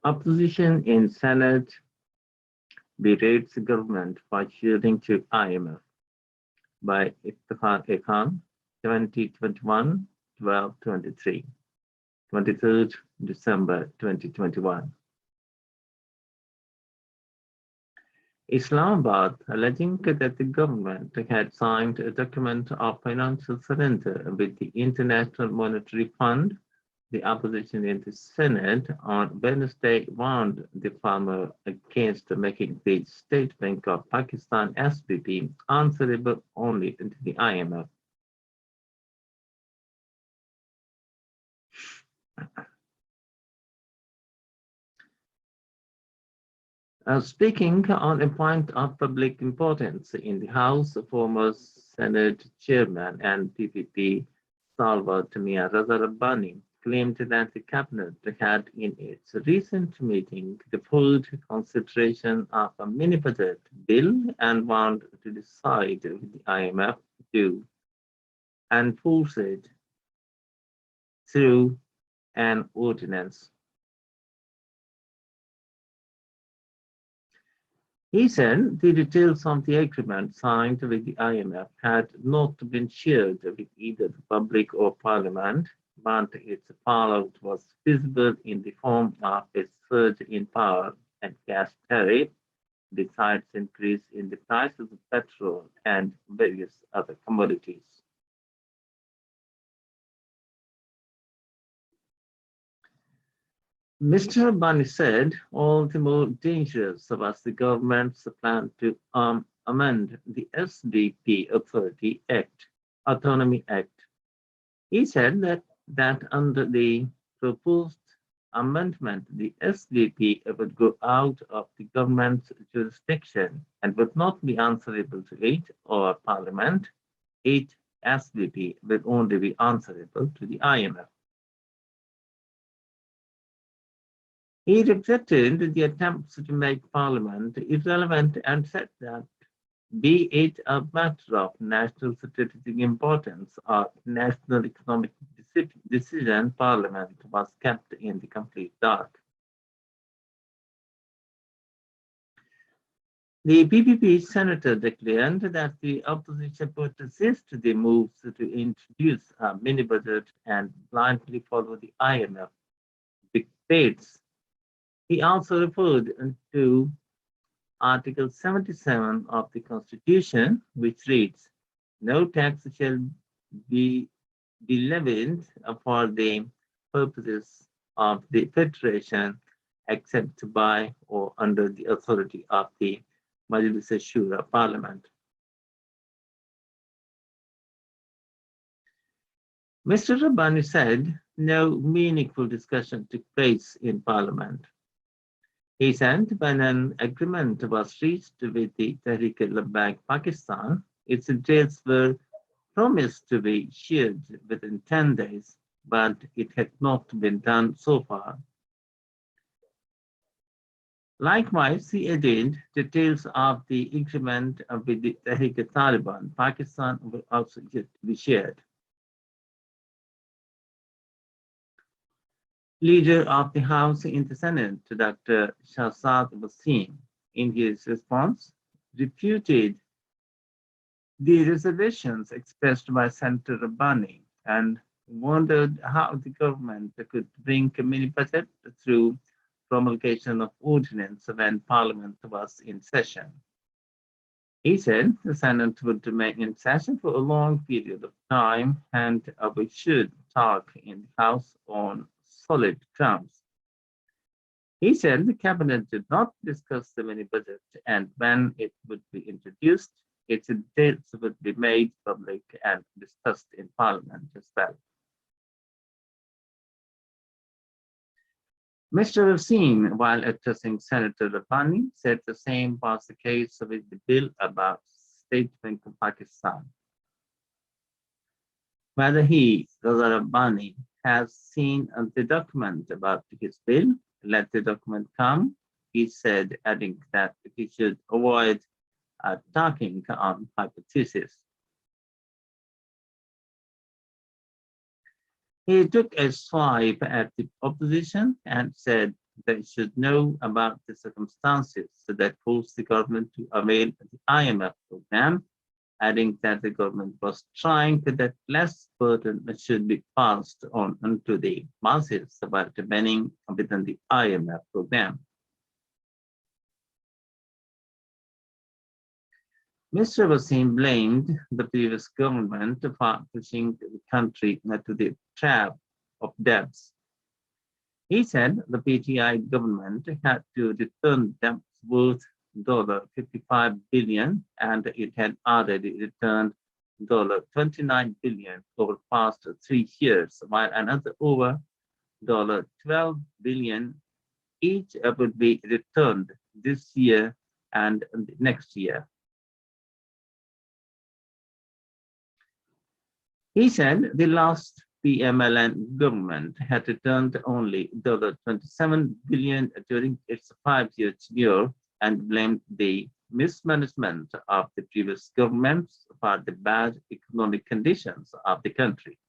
Opposition in Senate berates the government for yielding to IMF by Iftikhar Khan, 2021, 12/23, 23rd December 2021. Islamabad, alleging that the government had signed a document of financial surrender with the International Monetary Fund. The opposition in the Senate on Wednesday warned the farmer against making the State Bank of Pakistan (SBP) answerable only to the IMF. Speaking on a point of public importance in the House, former Senate Chairman and PPP stalwart Mia Raza Rabbani claimed that the cabinet had in its recent meeting deferred consideration of a mini budget bill and warned to decide with the IMF to enforce it through an ordinance. He said the details of the agreement signed with the IMF had not been shared with either the public or parliament, but its fallout was visible in the form of a surge in power and gas tariff, besides increase in the prices of petrol and various other commodities. Mr. Bani said all the more dangerous was the government's plan to amend the SDP Autonomy Act. He said that under the proposed amendment, the SDP would go out of the government's jurisdiction and would not be answerable to it or Parliament. Each SDP will only be answerable to the IMF. He rejected the attempts to make Parliament irrelevant and said that, be it a matter of national strategic importance or national economic decision, Parliament was kept in the complete dark. The PPP senator declared that the opposition would resist the moves to introduce a mini budget and blindly follow the IMF dictates. He also referred to Article 77 of the Constitution, which reads, no tax shall be levied for the purposes of the Federation except by or under the authority of the Majlis-e-Shura Parliament. Mr. Rabbani said no meaningful discussion took place in Parliament. He said when an agreement was reached with the Tehreek-e-Labbaik Pakistan, its details were promised to be shared within 10 days, but it had not been done so far. Likewise, he added details of the agreement with the Tehreek-e-Taliban Pakistan were also yet to be shared. Leader of the House in the Senate, Dr. Shahzad Wasim, in his response, refuted the reservations expressed by Senator Rabbani and wondered how the government could bring a mini budget through promulgation of ordinance when Parliament was in session. He said the Senate would remain in session for a long period of time and we should talk in the House on solid grounds. He said the cabinet did not discuss the mini budget and when it would be introduced, its details would be made public and discussed in Parliament as well. Mr. Wasim, while addressing Senator Rabbani, said the same was the case with the bill about State Bank of Pakistan. Whether he, Raza Rabbani, has seen the document about his bill, let the document come, he said, adding that he should avoid talking on hypotheses. He took a swipe at the opposition and said they should know about the circumstances that forced the government to avail the IMF program, adding that the government was trying that less burden should be passed on to the masses by remaining within the IMF program. Mr. Wasim blamed the previous government for pushing the country to the trap of debts. He said the PTI government had to return debts worth $55 billion, and it had already returned $29 billion over the past 3 years, while another over $12 billion each would be returned this year and next year. He said the last PMLN government had returned only $27 billion during its 5-year tenure and blamed the mismanagement of the previous governments for the bad economic conditions of the country.